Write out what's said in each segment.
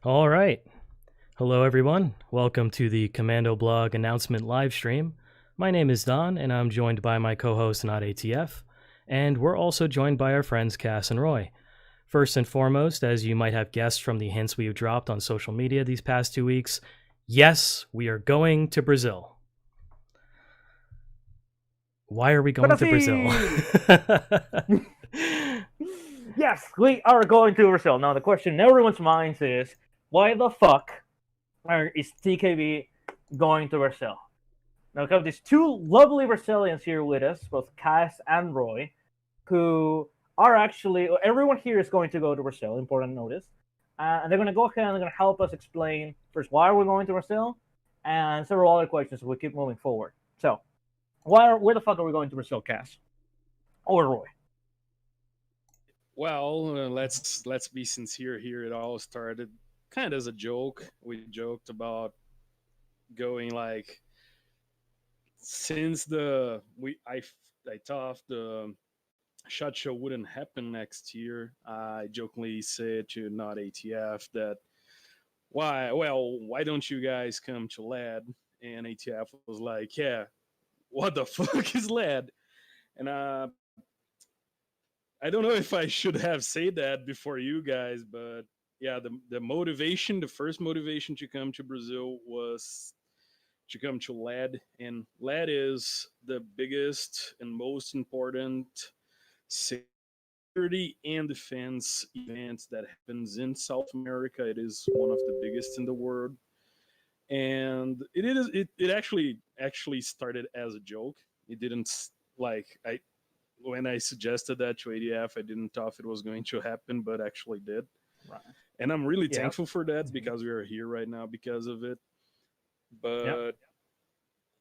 All right. Hello, everyone. Welcome to the Kommando blog announcement live stream. My name is Don, and I'm joined by my co host, Not ATF. And we're also joined by our friends, Cass and Roy. First and foremost, as you might have guessed from the hints we've dropped on social media these past 2 weeks, yes, we are going to Brazil. Why are we going to Brazil? Yes, we are going to Brazil. Now, the question in everyone's minds is, why the fuck is TKB going to Brazil? Now, we have these two lovely Brazilians here with us, both Cass and Roy, who are actually, everyone here is going to go to Brazil, important notice. And they're going to go ahead and they're going to help us explain first why are we going to Brazil and several other questions as we keep moving forward. So, where the fuck are we going to Brazil, Cass? Or Roy? Well, let's be sincere here. It all started kind of as a joke. We joked about going like since I thought the shot show wouldn't happen next year. I jokingly said to Not ATF that why don't you guys come to LAD? And ATF was like, yeah, what the fuck is LAD? And I don't know if I should have said that before you guys, but yeah, the first motivation to come to Brazil was to come to LAD, and LAD is the biggest and most important security and defense event that happens in South America. It is one of the biggest in the world, and it actually started as a joke. It didn't like I when I suggested that to ADF, I didn't thought it was going to happen, but actually did. Right. And I'm really Yeah. thankful for that Mhm. because we are here right now because of it. Yeah. But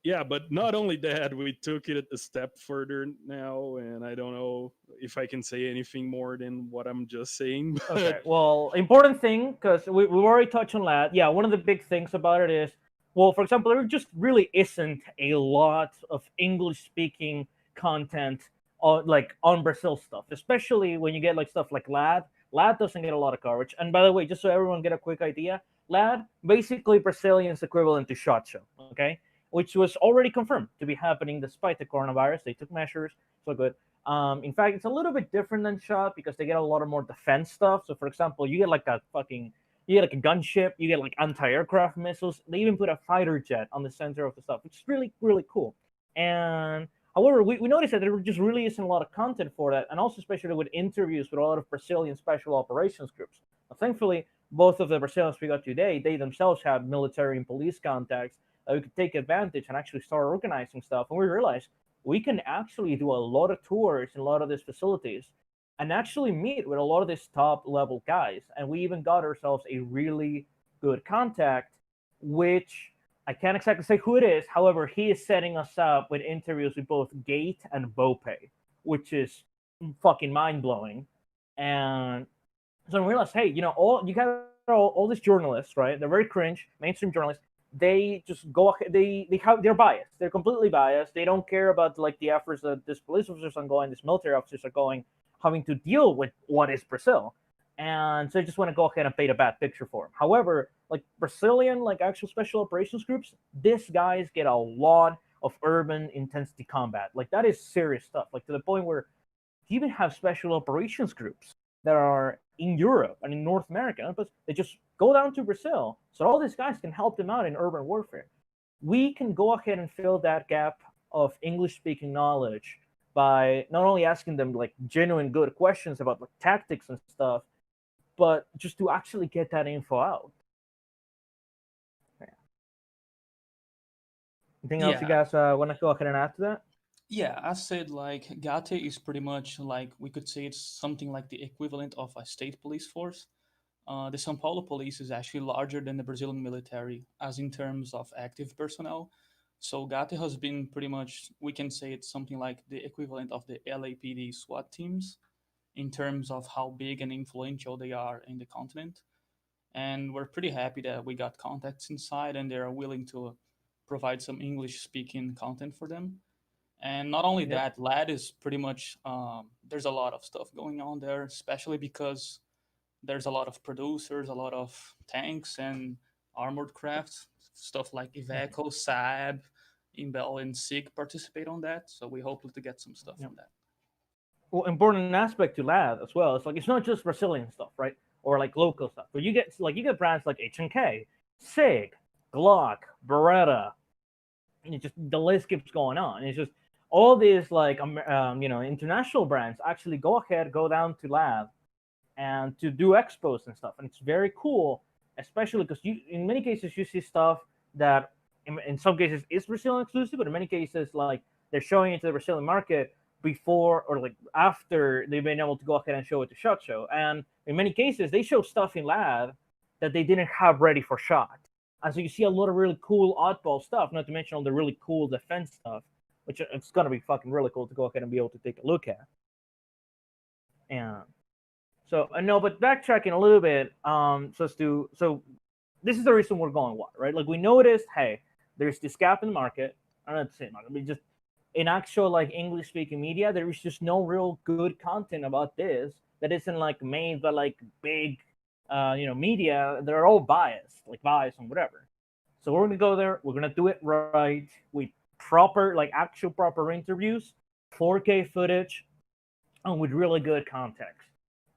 yeah, but not only that, we took it a step further now, and I don't know if I can say anything more than what I'm just saying. Okay. But Well, important thing because we already touched on that. Yeah. One of the big things about it is, well, for example, there just really isn't a lot of English speaking content on like on Brazil stuff, especially when you get like stuff like LAD. LAD doesn't get a lot of coverage. And by the way, just so everyone get a quick idea, LAD basically Brazilian's equivalent to SHOT Show. Okay, which was already confirmed to be happening despite the coronavirus. They took measures, so good. In fact, it's a little bit different than Shot because they get a lot of more defense stuff. So, for example, you get like you get like a gunship, you get like anti-aircraft missiles. They even put a fighter jet on the center of the stuff, which is really, really cool. And however, we noticed that there just really isn't a lot of content for that, and also especially with interviews with a lot of Brazilian special operations groups. Now, thankfully, both of the Brazilians we got today, they themselves have military and police contacts that we could take advantage and actually start organizing stuff. And we realized we can actually do a lot of tours in a lot of these facilities and actually meet with a lot of these top level guys. And we even got ourselves a really good contact, which I can't exactly say who it is. However, he is setting us up with interviews with both Gate and Bope, which is fucking mind blowing. And so I realized, hey, all you got all these journalists, right? They're very cringe, mainstream journalists. They just go, they're biased. They're completely biased. They don't care about like the efforts that these police officers are going, these military officers are going, having to deal with what is Brazil, and so they just want to go ahead and paint a bad picture for them. However, like Brazilian, like actual special operations groups, these guys get a lot of urban intensity combat. Like that is serious stuff. Like to the point where you even have special operations groups that are in Europe and in North America, but they just go down to Brazil. So all these guys can help them out in urban warfare. We can go ahead and fill that gap of English speaking knowledge by not only asking them like genuine good questions about like tactics and stuff, but just to actually get that info out. Yeah. Anything else you Yeah, guys want to go ahead and add to that? yeah. I said like Gate is pretty much like we could say it's something like the equivalent of a state police force. The São Paulo police is actually larger than the Brazilian military, as in terms of active personnel. So Gate has been pretty much we can say it's something like the equivalent of the LAPD SWAT teams in terms of how big and influential they are in the continent. And we're pretty happy that we got contacts inside and they are willing to provide some English speaking content for them. And not only Yep. that, LAD is pretty much there's a lot of stuff going on there, especially because There's a lot of producers, a lot of tanks and armored crafts, stuff like Mhm. Iveco, Saab, Imbel, and SIG participate on that. So we hope to get some stuff Yeah. from that. Well, important aspect to that as well. It's like it's not just Brazilian stuff, right? Or like local stuff. But you get brands like H&K, Sig, Glock, Beretta. And it just the list keeps going on. It's just all these like international brands actually go down to lab and to do expos and stuff, and it's very cool, especially because you in many cases you see stuff that in some cases is Brazilian exclusive, but in many cases like they're showing it to the Brazilian market before or like after they've been able to go ahead and show it to SHOT Show, and in many cases they show stuff in lab that they didn't have ready for SHOT, and so you see a lot of really cool oddball stuff, not to mention all the really cool defense stuff, which it's gonna be fucking really cool to go ahead and be able to take a look at. And so no, but backtracking a little bit, so this is the reason we're going wide, right? Like we noticed, hey, there's this gap in the market. I'm not saying market, but just in actual like English speaking media, there is just no real good content about this that isn't like made by like big, media. They're all biased, like biased and whatever. So we're gonna go there. We're gonna do it right with proper, like actual proper interviews, 4K footage, and with really good context.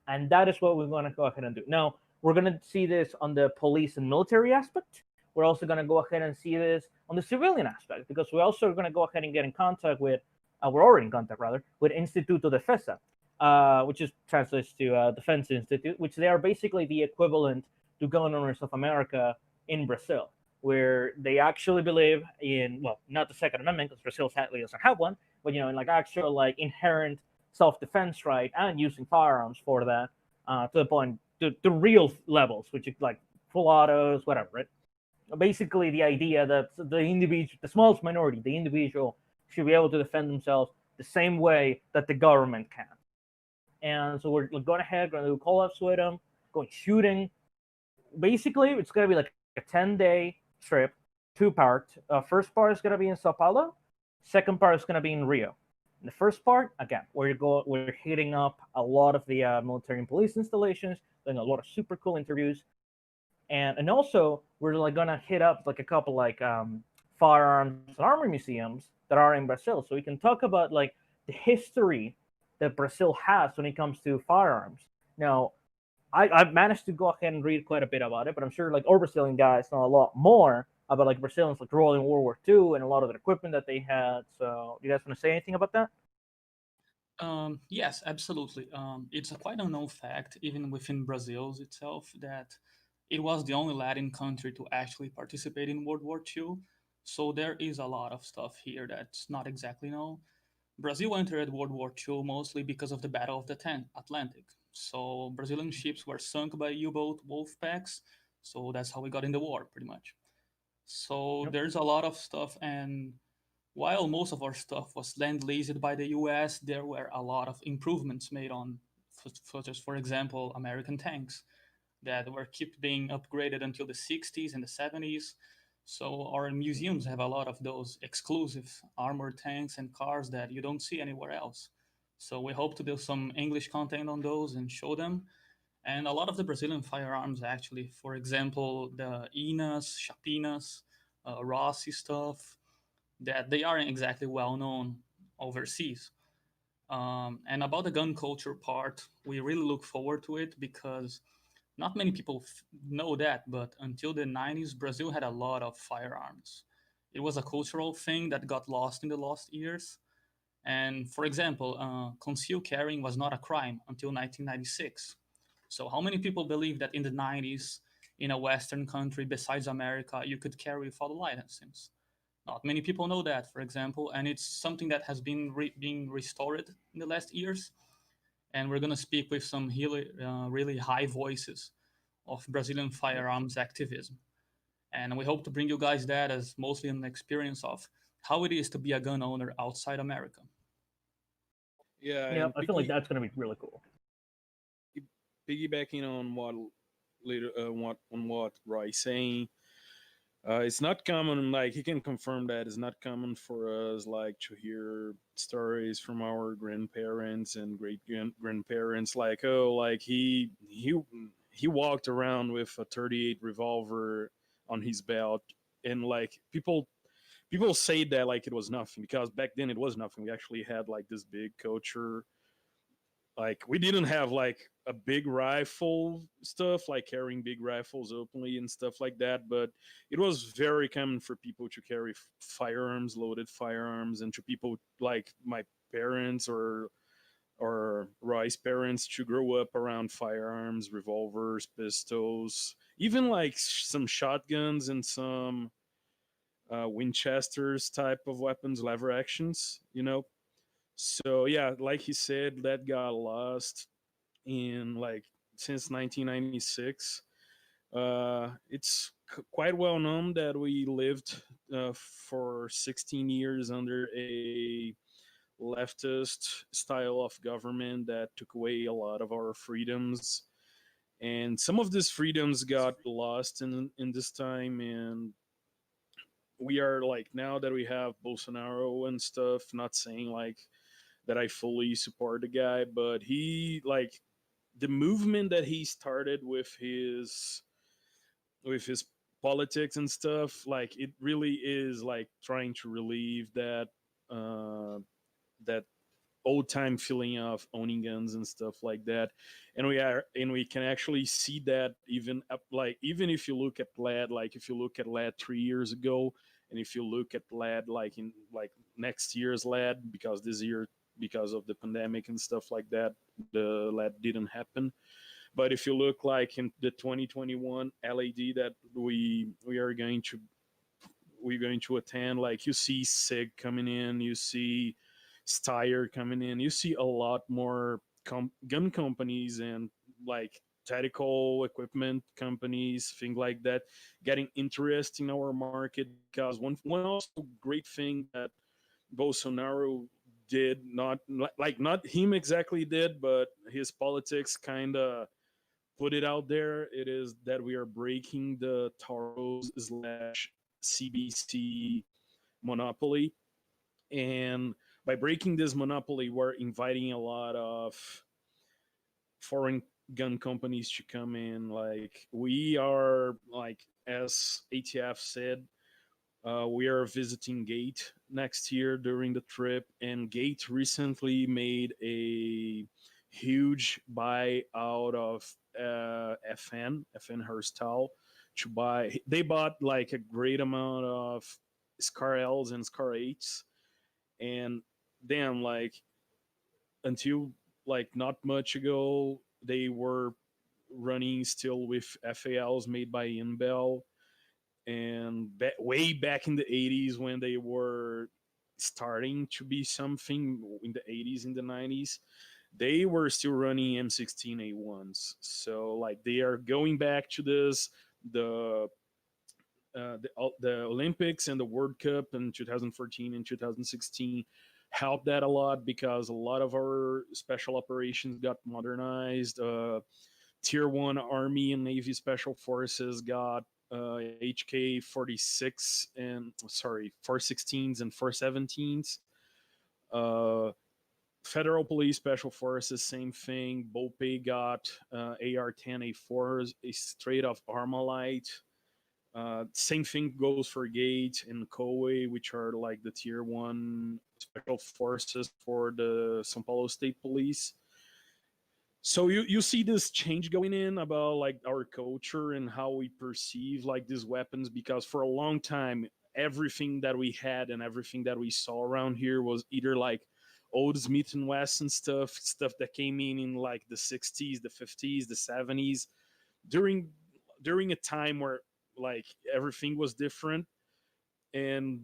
And that is what we're going to go ahead and do. Now, we're going to see this on the police and military aspect. We're also going to go ahead and see this on the civilian aspect because we're also going to go ahead and get in contact with, we're already in contact rather, with Instituto Defesa, which is translates to Defense Institute, which they are basically the equivalent to gun owners of America in Brazil, where they actually believe in, well, not the Second Amendment because Brazil sadly doesn't have one, but in like actual like inherent self-defense right and using firearms for that to the point to real levels, which is like full autos, whatever. Right? Basically, the idea that the individual, the smallest minority, the individual, should be able to defend themselves the same way that the government can. And so we're going ahead, going to do call-ups with them, going shooting. Basically, it's going to be like a 10-day trip, two-part. First part is going to be in Sao Paulo. Second part is going to be in Rio. In the first part, again, we're hitting up a lot of the military and police installations, doing a lot of super cool interviews, and also we're like gonna hit up like a couple like firearms and armor museums that are in Brazil, so we can talk about like the history that Brazil has when it comes to firearms. Now, I've managed to go ahead and read quite a bit about it, but I'm sure like our Brazilian guys know a lot more about like Brazilians like role in World War II and a lot of the equipment that they had. So, you guys want to say anything about that? Yes, absolutely. It's a quite unknown fact, even within Brazil itself, that it was the only Latin country to actually participate in World War II. So there is a lot of stuff here that's not exactly known. Brazil entered World War II mostly because of the Battle of the Atlantic. So Brazilian ships were sunk by U-boat wolf packs. So that's how we got in the war, pretty much. So Yep. there's a lot of stuff, and while most of our stuff was land leased by the US, there were a lot of improvements made on, such as, for example, American tanks that were kept being upgraded until the 60s and the 70s. So our museums have a lot of those exclusive armored tanks and cars that you don't see anywhere else. So we hope to do some English content on those and show them. And a lot of the Brazilian firearms, actually, for example, the Inas, Chapinas, Rossi stuff, that they aren't exactly well known overseas. And about the gun culture part, we really look forward to it because not many people know that, but until the 90s, Brazil had a lot of firearms. It was a cultural thing that got lost in the last years. And for example, concealed carrying was not a crime until 1996. So, how many people believe that in the 90s, in a Western country besides America, you could carry without a license? Not many people know that, for example, and it's something that has been being restored in the last years. And we're gonna speak with some really high voices of Brazilian firearms activism. And we hope to bring you guys that as mostly an experience of how it is to be a gun owner outside America. Yeah, Yeah, and I feel like that's going to be really cool. piggybacking on what what Roy's saying, it's not common. Like he can confirm that it's not common for us like to hear stories from our grandparents and great grandparents. Like, oh, like he walked around with a 38 revolver on his belt, and like people say that like it was nothing, because back then it was nothing. We actually had like this big culture. Like we didn't have like a big rifle stuff, like carrying big rifles openly and stuff like that, but it was very common for people to carry firearms, loaded firearms, and to people like my parents or Roy's parents to grow up around firearms, revolvers, pistols, even like some shotguns and some Winchester's type of weapons, lever actions, you know. So yeah, like he said, that got lost in like since 1996. It's quite well known that we lived for 16 years under a leftist style of government that took away a lot of our freedoms, and some of these freedoms got lost in this time. And we are like, now that we have Bolsonaro and stuff, not saying like that I fully support the guy, but he like the movement that he started with his politics and stuff, like it really is like trying to relieve that uh that old time feeling of owning guns and stuff like that. And we can actually see that even up, like even if you look at lad, like if you look at lad 3 years ago, and if you look at lad like in like next year's lad, because this year, because of the pandemic and stuff like that, the lad didn't happen. But if you look like in the 2021 lad that we are going to we're going to attend, like you see sig coming in, you see Steyr coming in, you see a lot more gun companies and like tactical equipment companies, things like that, getting interest in our market. Because one also great thing that Bolsonaro did, not like not him exactly did, but his politics kind of put it out there, it is that we are breaking the Taros slash CBC monopoly. And by breaking this monopoly, we're inviting a lot of foreign gun companies to come in. Like we are, like as ATF said, we are visiting Gate next year during the trip, and Gate recently made a huge buy out of FN Herstal to buy. They bought like a great amount of Scar Ls and Scar 8s, and then like until like not much ago, they were running still with FALs made by Inbel, and way back in the 80s when they were starting to be something in the 80s, in the 90s, they were still running M16A1s. So like they are going back to this, the the Olympics and the World Cup in 2014 and 2016 helped that a lot, because a lot of our special operations got modernized. Tier 1 Army and Navy Special Forces got HK 46 and 416s and 417s. Federal Police Special Forces, same thing. BOPE got AR-10A4s, a straight off Armalite. Same thing goes for Gate and Koei, which are like the tier 1 special forces for the Sao Paulo State Police. So you see this change going in about like our culture and how we perceive like these weapons, because for a long time everything that we had and everything that we saw around here was either like old Smith and Wesson stuff that came in like the 60s, the 50s, the 70s, during a time where like everything was different. And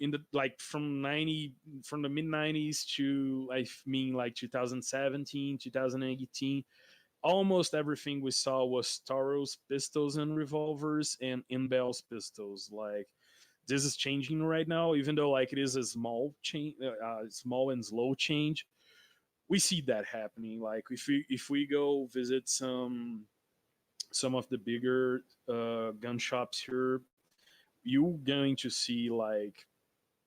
in the like from the mid 90s to, I mean, like 2017, 2018, almost everything we saw was Taros pistols and revolvers and Inbel's pistols. Like this is changing right now, even though like it is a small change, small and slow change. We see that happening. Like if we go visit some of the bigger gun shops here, you going to see like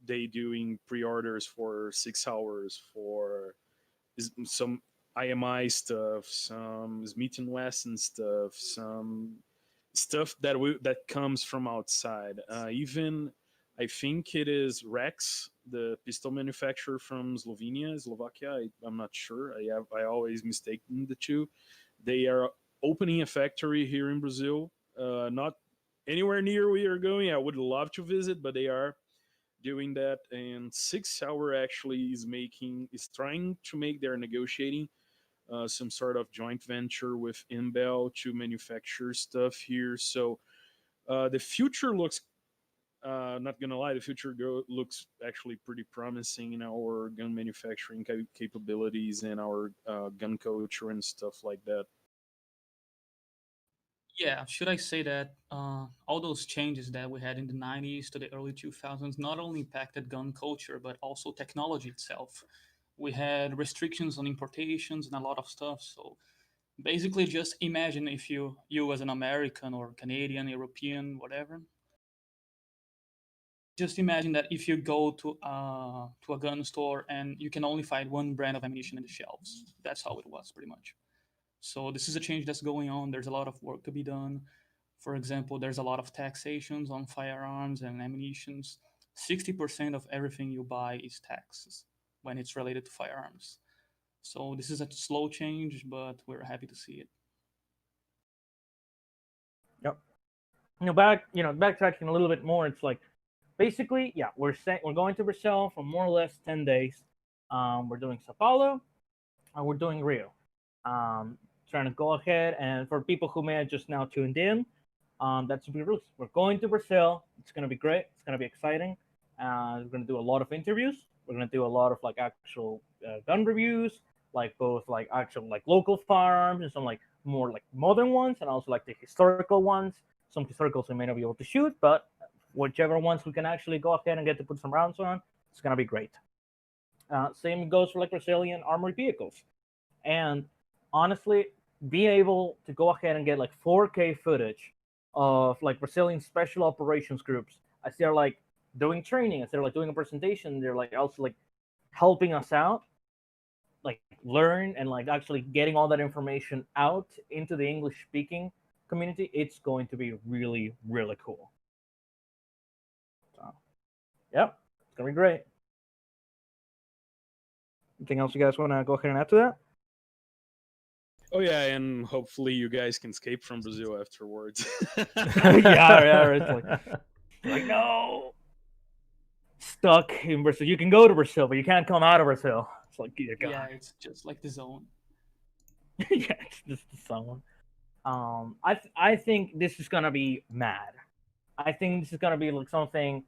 they doing pre-orders for 6 hours for some IMI stuff, some Smith and Wesson stuff, some stuff that comes from outside. Even I think it is Rex, the pistol manufacturer from Slovakia. I'm not sure. I always mistake the two. They are opening a factory here in Brazil. Not anywhere near we are going. I would love to visit, but they are doing that. And 6 Hour actually is trying to make their negotiating some sort of joint venture with Inbel to manufacture stuff here. So the future looks, not gonna lie, the future looks actually pretty promising in our gun manufacturing capabilities and our gun culture and stuff like that. Yeah, should I say that all those changes that we had in the 90s to the early 2000s not only impacted gun culture, but also technology itself. We had restrictions on importations and a lot of stuff. So basically, just imagine if you as an American or Canadian, European, whatever, just imagine that if you go to a gun store and you can only find one brand of ammunition in the shelves. That's how it was pretty much. So this is a change that's going on. There's a lot of work to be done. For example, there's a lot of taxations on firearms and ammunitions. 60% of everything you buy is taxes when it's related to firearms. So this is a slow change, but we're happy to see it. Yep. Backtracking a little bit more, it's like basically, yeah, we're going to Brazil for more or less 10 days. We're doing Sao Paulo and we're doing Rio. Trying to go ahead, and for people who may have just now tuned in, that's to be released. We're going to Brazil. It's going to be great. It's going to be exciting. We're going to do a lot of interviews. We're going to do a lot of like actual gun reviews, like both like actual like local firearms and some like more like modern ones, and also like the historical ones. Some historicals we may not be able to shoot, but whichever ones we can actually go ahead and get to put some rounds on, it's going to be great. Same goes for like Brazilian armored vehicles. And honestly, be able to go ahead and get like 4K footage of like Brazilian special operations groups as they're like doing training, as they're like doing a presentation, they're like also like helping us out, like learn and like actually getting all that information out into the English speaking community. It's going to be really, really cool. So, yep, it's gonna be great. Anything else you guys want to go ahead and add to that? Oh yeah, and hopefully you guys can escape from Brazil afterwards. yeah, it's like no, stuck in Brazil. You can go to Brazil, but you can't come out of Brazil. It's like Yeah, it's just like the zone. yeah, it's just the zone. I think this is gonna be mad. I think this is gonna be like something.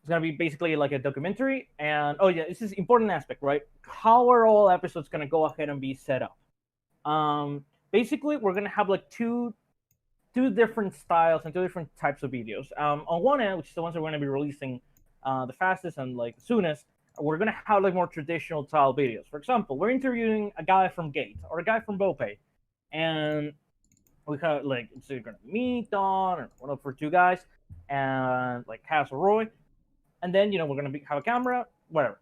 It's gonna be basically like a documentary, and oh yeah, this is important aspect, right? How are all episodes gonna go ahead and be set up? Basically, we're gonna have like two different styles and two different types of videos. On one end, which is the ones that we're gonna be releasing the fastest and like soonest, we're gonna have like more traditional style videos. For example, we're interviewing a guy from Gate or a guy from Bope, and we have like it's gonna be me, Don, or one of our two guys, and like Cass or Roy, and then we're gonna have a camera, whatever.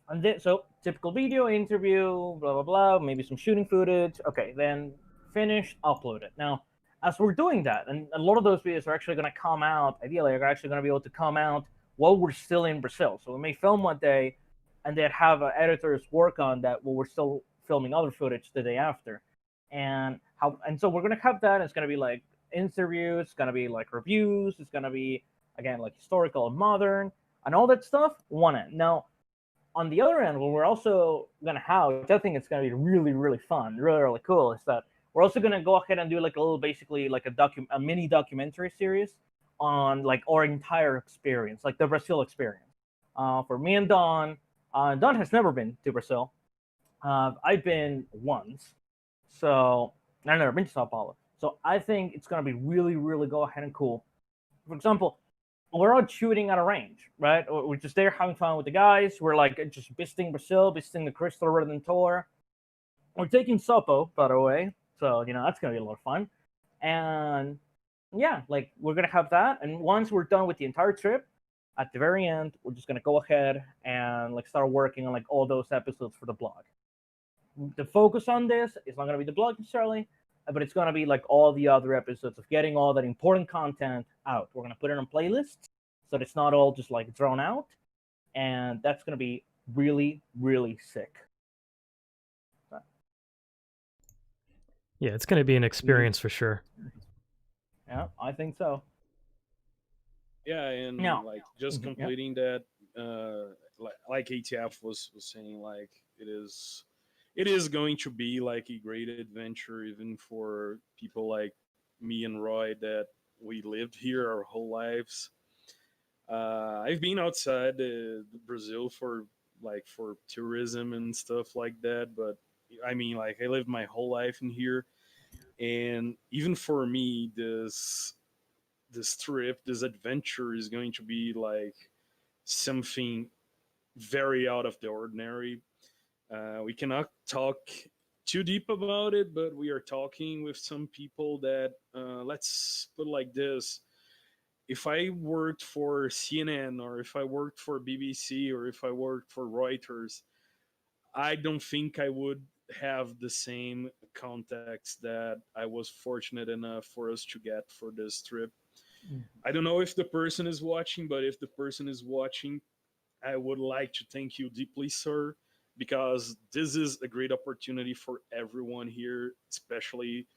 And then, so typical video interview, blah blah blah, maybe some shooting footage. Okay, then finish, upload it. Now, as we're doing that, and a lot of those videos are actually going to come out. Ideally, are actually going to be able to come out while we're still in Brazil. So we may film one day, and then have editors work on that while we're still filming other footage the day after. And so we're going to have that. It's going to be like interviews. It's going to be like reviews. It's going to be again like historical and modern and all that stuff. One end now. On the other end, what we're also going to have, which I think it's going to be really, really fun, really, really cool, is that we're also going to go ahead and do like a little, basically like a mini documentary series on like our entire experience, like the Brazil experience. For me and Don, Don has never been to Brazil. I've been once, so I've never been to Sao Paulo. So I think it's going to be really, really go ahead and cool. For example, we're out shooting at a range, right? We're just there having fun with the guys. We're like just visiting Brazil, visiting the Cristo Redentor. We're taking Sopo, by the way. So, that's going to be a lot of fun. And yeah, like we're going to have that. And once we're done with the entire trip, at the very end, we're just going to go ahead and like start working on like all those episodes for the blog. the focus on this is not going to be the blog necessarily, but it's going to be like all the other episodes of getting all that important content out. We're going to put it on playlists so that it's not all just like thrown out, and that's going to be really, really sick. Yeah, it's going to be an experience for sure. Yeah, I think so. Yeah, and Now, like just completing that, like ATF was saying, like it is going to be like a great adventure even for people like me and Roy that we lived here our whole lives. I've been outside Brazil for like for tourism and stuff like that, but I mean, like I lived my whole life in here, and even for me, this trip, this adventure is going to be like something very out of the ordinary. We cannot talk too deep about it, but we are talking with some people that, let's put it like this: if I worked for CNN or if I worked for BBC or if I worked for Reuters, I don't think I would have the same context that I was fortunate enough for us to get for this trip. I don't know if the person is watching, but if the person is watching, I would like to thank you deeply, sir, because this is a great opportunity for everyone here, especially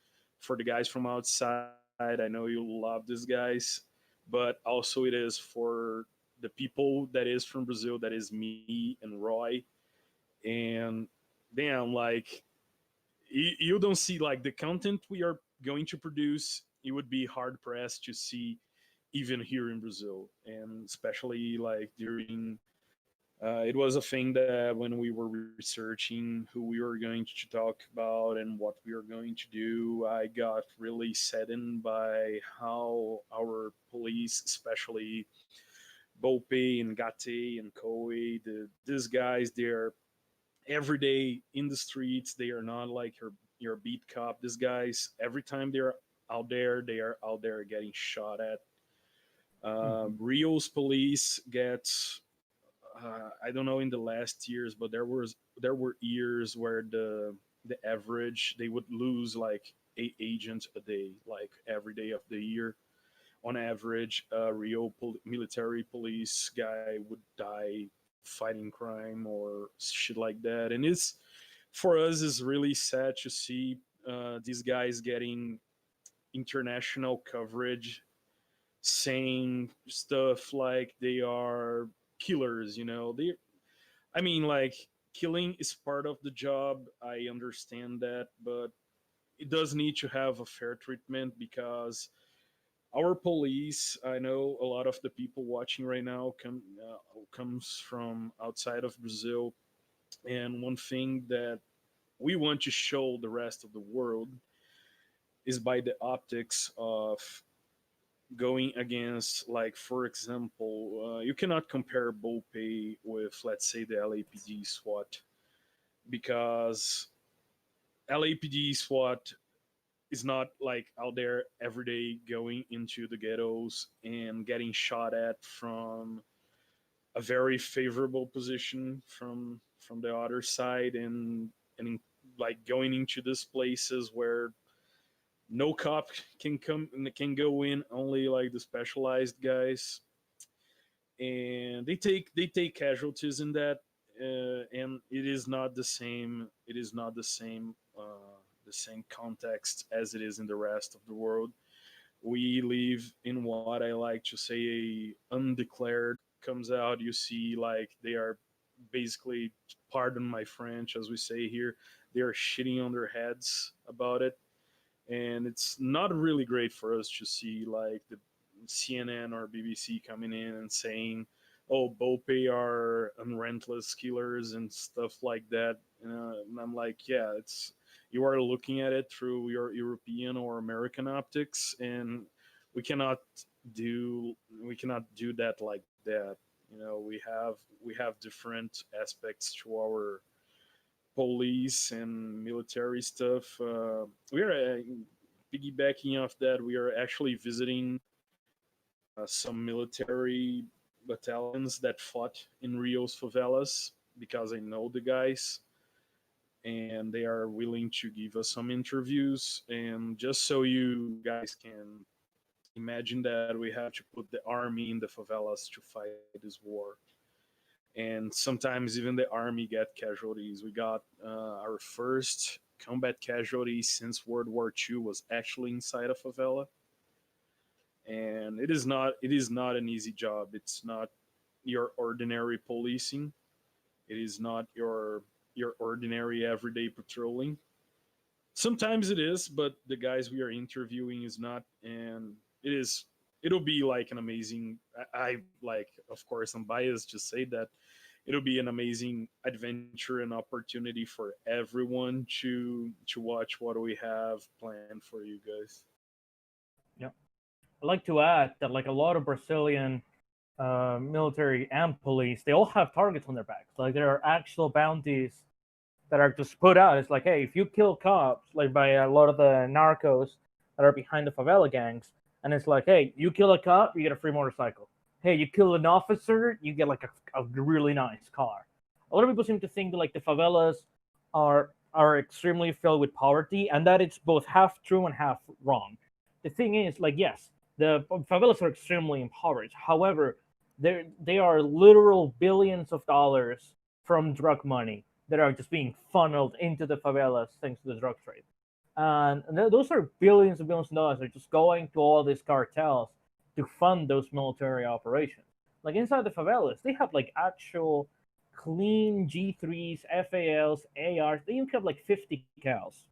for the guys from outside. I know you love these guys, but also it is for the people that is from Brazil, that is me and Roy. And damn, like you don't see like the content we are going to produce. You would be hard pressed to see even here in Brazil, and especially like during it was a thing that when we were researching who we were going to talk about and what we were going to do, I got really saddened by how our police, especially Bope and Gate and Koe, these guys, they're every day in the streets. They are not like your beat cop. These guys, every time they're out there, they are out there getting shot at. Rio's police gets I don't know in the last years, but there were years where the average they would lose like 8 agents a day, like every day of the year. On average, a Rio military police guy would die fighting crime or shit like that, and it's for us is really sad to see these guys getting international coverage saying stuff like they are killers. I mean, like, killing is part of the job. I understand that, but it does need to have a fair treatment because our police. I know a lot of the people watching right now comes from outside of Brazil, and one thing that we want to show the rest of the world is by the optics of going against, like, for example, you cannot compare Bopay with, let's say, the LAPD SWAT, because LAPD SWAT is not like out there every day going into the ghettos and getting shot at from a very favorable position from the other side, and like going into these places where no cop can come and can go in, only like the specialized guys, and they take casualties in that, and it is not the same. It is not the same context as it is in the rest of the world. We live in what I like to say a undeclared comes out. You see, like, they are basically, pardon my French, as we say here, they are shitting on their heads about it, and it's not really great for us to see like the CNN or BBC coming in and saying, "Oh, Bope are unrentless killers" and stuff like that. And I'm like, yeah, it's you are looking at it through your European or American optics, and we cannot we cannot do that like that. We have different aspects to our police and military stuff. We are piggybacking off that. We are actually visiting some military battalions that fought in Rio's favelas because I know the guys, and they are willing to give us some interviews. And just so you guys can imagine that we have to put the army in the favelas to fight this war. And sometimes even the army get casualties. We got our first combat casualty since World War II was actually inside a favela, and it is not an easy job. It's not your ordinary policing. It is not your ordinary everyday patrolling. Sometimes it is, but the guys we are interviewing is not, and it is. It'll be like an amazing. I like, of course, I'm biased to say that it'll be an amazing adventure and opportunity for everyone to watch what we have planned for you guys. Yeah. I'd like to add that like a lot of Brazilian military and police, they all have targets on their backs. Like there are actual bounties that are just put out. It's like, hey, if you kill cops, like by a lot of the narcos that are behind the favela gangs, and it's like, hey, you kill a cop, you get a free motorcycle. Hey, you kill an officer, you get like a really nice car. A lot of people seem to think that like the favelas are extremely filled with poverty, and that it's both half true and half wrong. The thing is, like, yes, the favelas are extremely impoverished. However, they are literal billions of dollars from drug money that are just being funneled into the favelas thanks to the drug trade. And those are billions and billions of dollars that are just going to all these cartels to fund those military operations. Like inside the favelas, they have like actual clean G3s, FALs, ARs. They even have like 50 cals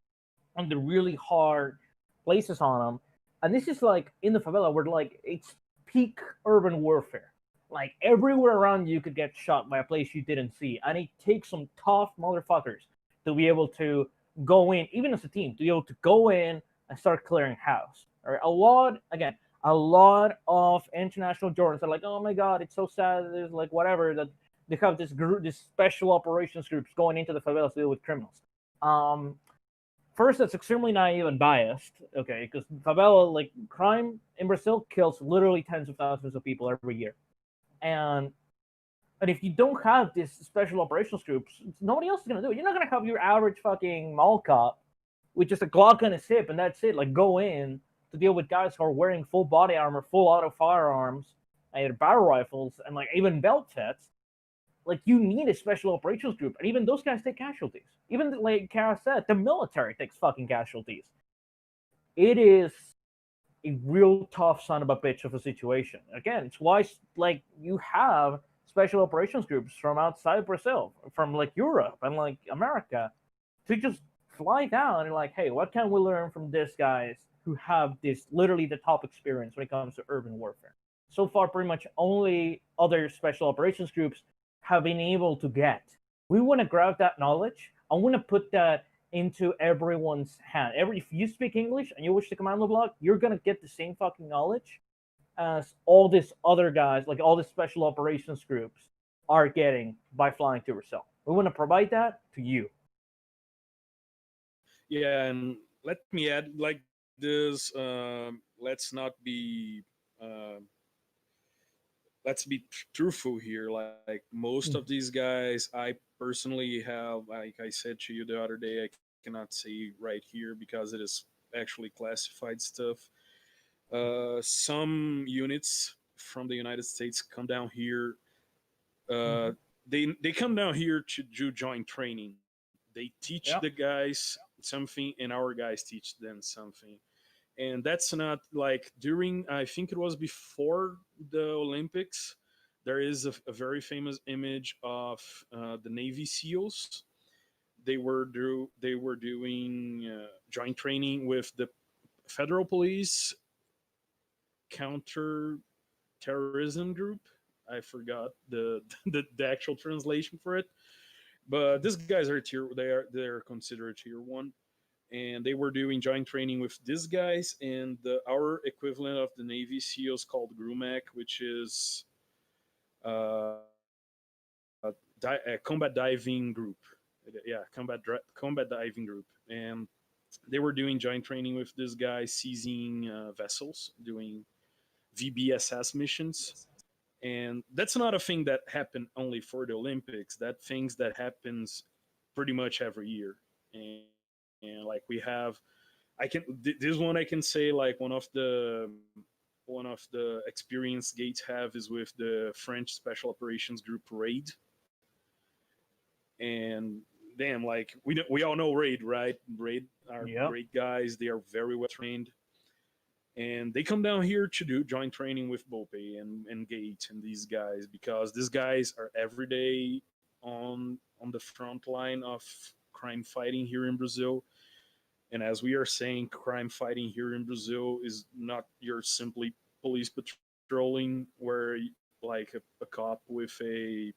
on the really hard places on them. And this is like in the favela where like it's peak urban warfare. Like everywhere around you could get shot by a place you didn't see. And it takes some tough motherfuckers to be able to go in, even as a team, to be able to go in and start clearing house. All right. A lot of international journalists are like, oh my God, it's so sad. There's like whatever that they have this special operations groups going into the favelas to deal with criminals. First, that's extremely naive and biased, okay, because favela, like crime in Brazil, kills literally tens of thousands of people every year. And and if you don't have these special operations groups, nobody else is gonna do it. You're not gonna have your average fucking mall cop with just a Glock on his hip and that's it. Like go in to deal with guys who are wearing full body armor, full auto firearms, and battle rifles, and like even belt sets. Like you need a special operations group, and even those guys take casualties. Even like Kara said, the military takes fucking casualties. It is a real tough son of a bitch of a situation. Again, it's why like you have special operations groups from outside Brazil, from like Europe and like America, to just fly down and like, hey, what can we learn from these guys who have this literally the top experience when it comes to urban warfare? So far, pretty much only other special operations groups have been able to get. We want to grab that knowledge. I want to put that into everyone's hand. If you speak English and you wish to Kommando blog, you're gonna get the same fucking knowledge as all these other guys, like all the special operations groups, are getting by flying to Brazil. We want to provide that to you. Yeah, and let me add like this. Let's not be. Let's be truthful here. Like most of these guys, I personally have, like I said to you the other day, I cannot say right here because it is actually classified stuff. Some units from the United States come down here. Uh, they come down here to do joint training. They teach the Yeah. guys something, and our guys teach them something. And that's not like during, I think it was before the Olympics. There is a very famous image of the Navy SEALs. They were doing joint training with the federal police counter terrorism group. I forgot the actual translation for it, but these guys are they're considered tier one, and they were doing joint training with these guys and our equivalent of the Navy SEALs called GRUMAC, which is a combat diving group. Yeah, combat diving group, and they were doing joint training with this guy, seizing vessels, doing VBSS missions. And that's not a thing that happened only for the Olympics. That things that happens pretty much every year. and like we have, this one I can say like one of the experience Gates have is with the French Special Operations Group Raid, and damn, like we all know Raid, right? Raid are Yep. great guys. They are very well trained, and they come down here to do joint training with Bope and Gate and these guys, because these guys are every day on the front line of crime fighting here in Brazil. And as we are saying, crime fighting here in Brazil is not your simply police patrolling where like a cop with a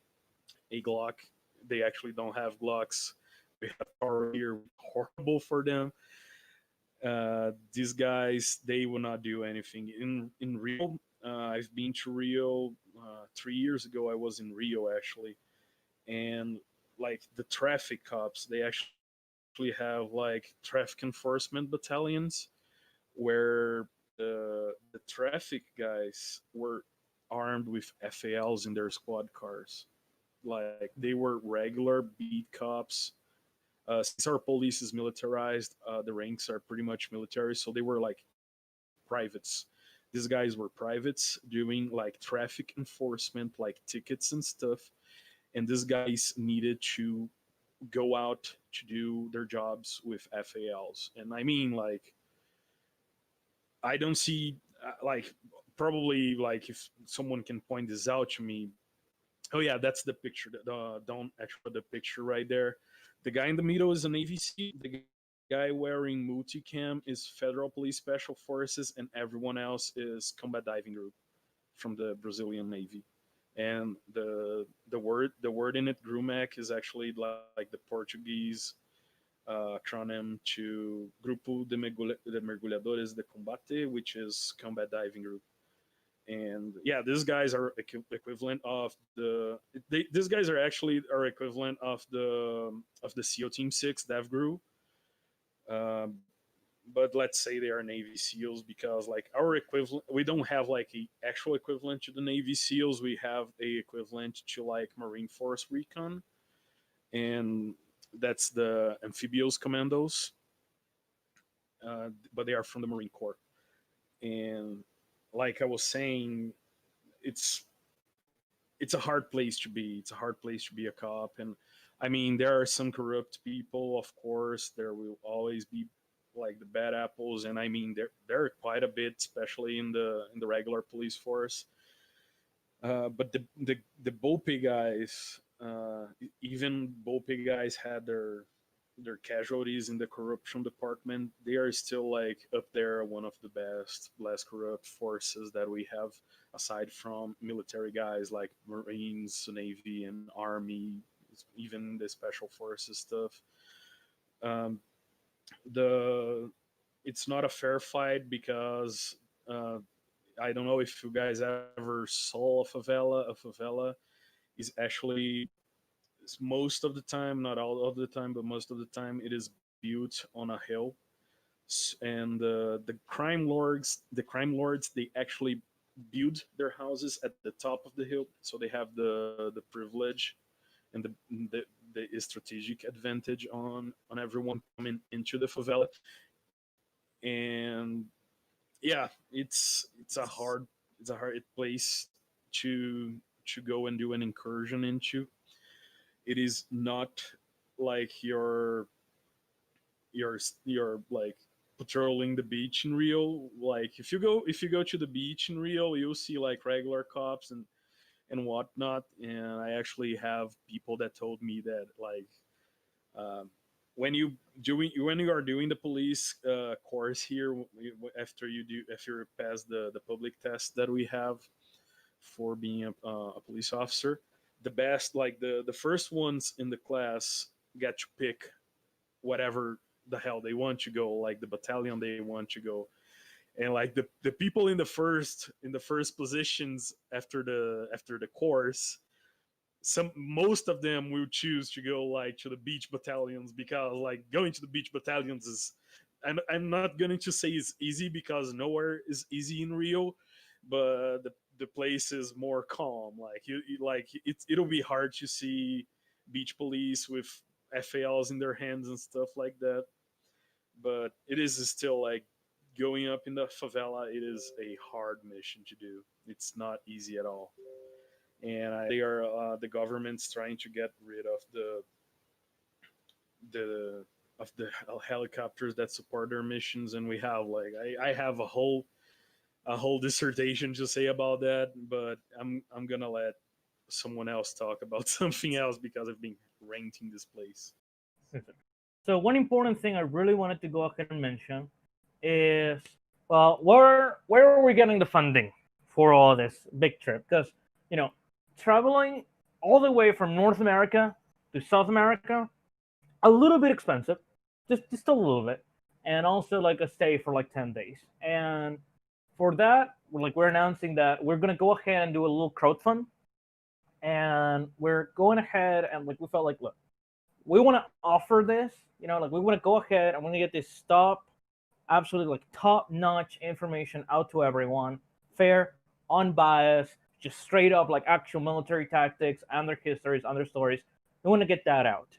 Glock. They actually don't have Glocks. We have power here, horrible for them. These guys, they will not do anything in Rio. I've been to Rio 3 years ago. I was in Rio actually, and like the traffic cops, they actually have like traffic enforcement battalions where the traffic guys were armed with FALs in their squad cars. Like they were regular beat cops. Since our police is militarized, the ranks are pretty much military, so they were like privates. These guys were privates doing like traffic enforcement, like tickets and stuff. And these guys needed to go out to do their jobs with FALs. And I mean, like, I don't see, like, probably, like, if someone can point this out to me. Oh, yeah, that's the picture. Don't actually put the picture right there. The guy in the middle is a Navy SEAL. The guy wearing multicam is Federal Police Special Forces, and everyone else is Combat Diving Group from the Brazilian Navy. And the word in it, GRUMAC, is actually like the Portuguese acronym to Grupo de Mergulhadores de Combate, which is Combat Diving Group. And yeah, these guys are equivalent of these guys are actually are equivalent of the SEAL Team 6 DevGru. Um, but let's say they are Navy SEALs, because like our equivalent, we don't have like a actual equivalent to the Navy SEALs. We have a equivalent to like Marine Force Recon, and that's the amphibious commandos. But they are from the Marine Corps. And like I was saying, it's it's a hard place to be. It's a hard place to be a cop, and I mean there are some corrupt people, of course. There will always be like the bad apples, and I mean there are quite a bit, especially in the regular police force. But the Bope guys, even Bope guys had their casualties in the corruption department. They are still like up there, one of the best, less corrupt forces that we have, aside from military guys like Marines, Navy, and Army, even the special forces stuff. Um, the It's not a fair fight because I don't know if you guys ever saw a favela. A favela is actually, most of the time, not all of the time, but most of the time, it is built on a hill. And the crime lords, they actually build their houses at the top of the hill, so they have the privilege and the strategic advantage on everyone coming into the favela. And yeah, it's a hard place to go and do an incursion into. It is not like you're like patrolling the beach in Rio. Like if you go to the beach in Rio, you'll see like regular cops and whatnot. And I actually have people that told me that like um, when you are doing the police course here, after you pass the public test that we have for being a police officer, the best, like the first ones in the class get to pick whatever the hell they want to go, like the battalion they want to go. And like the people in the first positions after the course, most of them will choose to go like to the beach battalions, because like going to the beach battalions is, I'm not going to say it's easy, because nowhere is easy in Rio, but the place is more calm. Like it'll be hard to see beach police with FALs in their hands and stuff like that. But it is still like going up in the favela. It is a hard mission to do. It's not easy at all, and they are the government's trying to get rid of the helicopters that support their missions, and we have like I have a whole dissertation to say about that, but I'm gonna let someone else talk about something else because I've been renting this place. So one important thing I really wanted to go ahead and mention is, well, where are we getting the funding for all this big trip? Because traveling all the way from North America to South America, a little bit expensive, just a little bit, and also like a stay for like 10 days. And for that, we're announcing that we're gonna go ahead and do a little crowdfund, and we're going ahead and we felt like, look, we want to offer this, we want to go ahead and we're gonna get this absolutely top-notch information out to everyone, fair, unbiased, just straight up like actual military tactics and their histories and their stories. We want to get that out.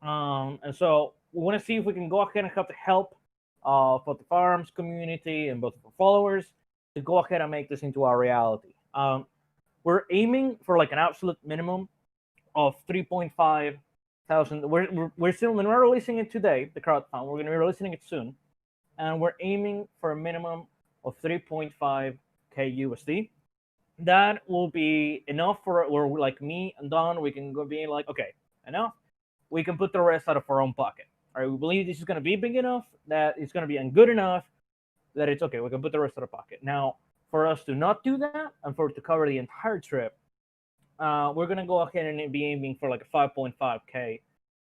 And so we want to see if we can go ahead and help both the firearms community and both of our followers to go ahead and make this into our reality. We're aiming for like an absolute minimum of 3.5 thousand. We're not releasing it today, the crowdfund. We're going to be releasing it soon, and we're aiming for a minimum of 3.5k USD. That will be enough for, or like me and Don, we can go be like, okay, enough. We can put the rest out of our own pocket. All right, we believe this is going to be big enough, that it's going to be good enough that it's okay. We can put the rest out of the pocket. Now, for us to not do that and for it to cover the entire trip, we're going to go ahead and be aiming for like a 5.5k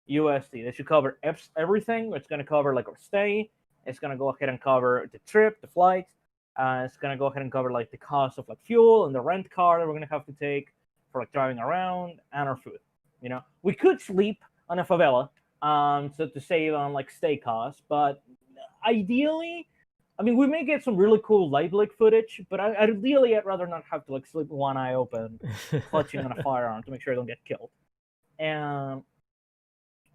USD. That should cover everything. It's going to cover like our stay. It's going to go ahead and cover the trip, the flight. It's going to go ahead and cover like the cost of like fuel and the rent car that we're going to have to take for like driving around, and our food. We could sleep on a favela, so to save on like stay costs, but ideally, I mean, we may get some really cool live leak footage, but ideally I'd rather not have to like sleep with one eye open, clutching on a firearm to make sure I don't get killed. And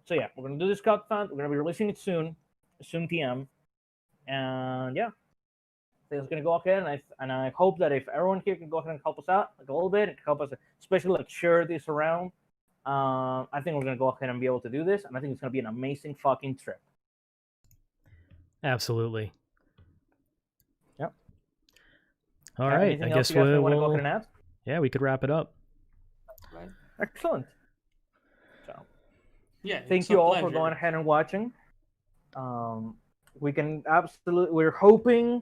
so yeah, we're gonna do this crowdfund. We're gonna be releasing it soon PM, and yeah, it's gonna go ahead, and I hope that if everyone here can go ahead and help us out like a little bit, it can help us, especially like share this around. I think we're gonna go ahead and be able to do this, and I think it's gonna be an amazing fucking trip. Absolutely. Yep. All right. I guess we'll want to go ahead and add? Yeah, we could wrap it up. Right. Excellent. So, yeah, thank you all for going ahead and watching. We're hoping,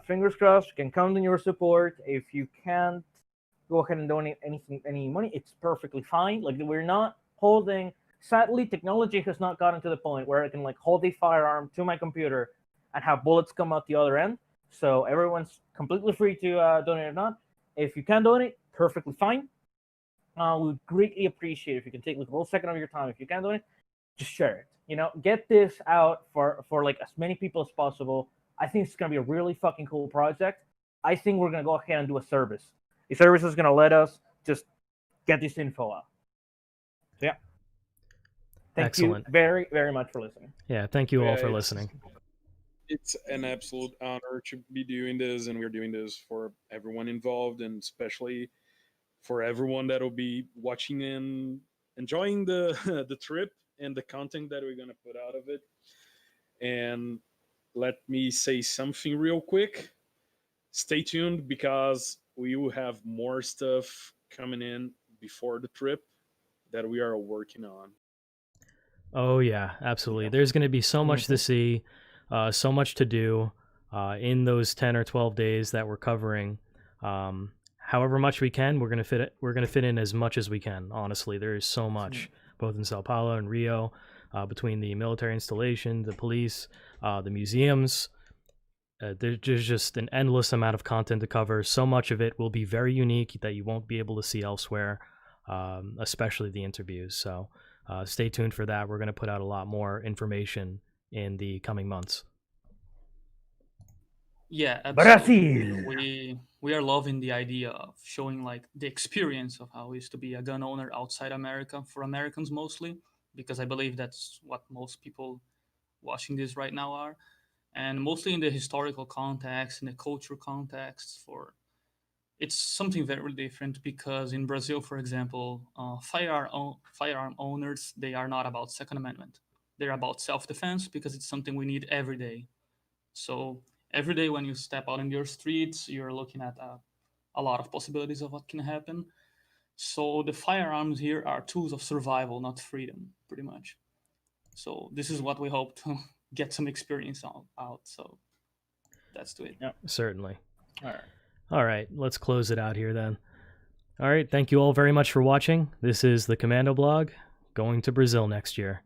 fingers crossed, we can count on your support. If you can't go ahead and donate any money, it's perfectly fine. Like, we're not holding. Sadly, technology has not gotten to the point where I can like hold a firearm to my computer and have bullets come out the other end. So everyone's completely free to donate or not. If you can donate, perfectly fine. We would greatly appreciate it if you can take like a little second of your time. If you can donate, just share it. Get this out for like as many people as possible. I think it's gonna be a really fucking cool project. I think we're gonna go ahead and do a service. The service is gonna let us just get this info out. So yeah. Thank you very, very much for listening. Yeah, thank you all for listening. It's an absolute honor to be doing this, and we're doing this for everyone involved, and especially for everyone that will be watching and enjoying the the trip and the content that we're gonna put out of it. And let me say something real quick. Stay tuned because we will have more stuff coming in before the trip that we are working on. Oh yeah, absolutely. There's going to be so much to see, so much to do in those 10 or 12 days that we're covering. However much we can, we're going to fit in as much as we can. Honestly, there is so much, both in Sao Paulo and Rio, between the military installation, the police, the museums. There's just an endless amount of content to cover. So much of it will be very unique that you won't be able to see elsewhere, especially the interviews. So stay tuned for that. We're going to put out a lot more information in the coming months. Yeah, absolutely. We are loving the idea of showing like the experience of how it is to be a gun owner outside America, for Americans mostly, because I believe that's what most people watching this right now are, and mostly in the historical context, in the cultural context. For it's something very different because in Brazil, for example, firearm owners, they are not about Second Amendment. They're about self-defense because it's something we need every day. So every day when you step out in your streets, you're looking at a lot of possibilities of what can happen. So the firearms here are tools of survival, not freedom, pretty much. So this is what we hope to get some experience out. So that's to it. Yeah. Certainly. All right. All right, let's close it out here then. All right, thank you all very much for watching. This is the Kommando blog, going to Brazil next year.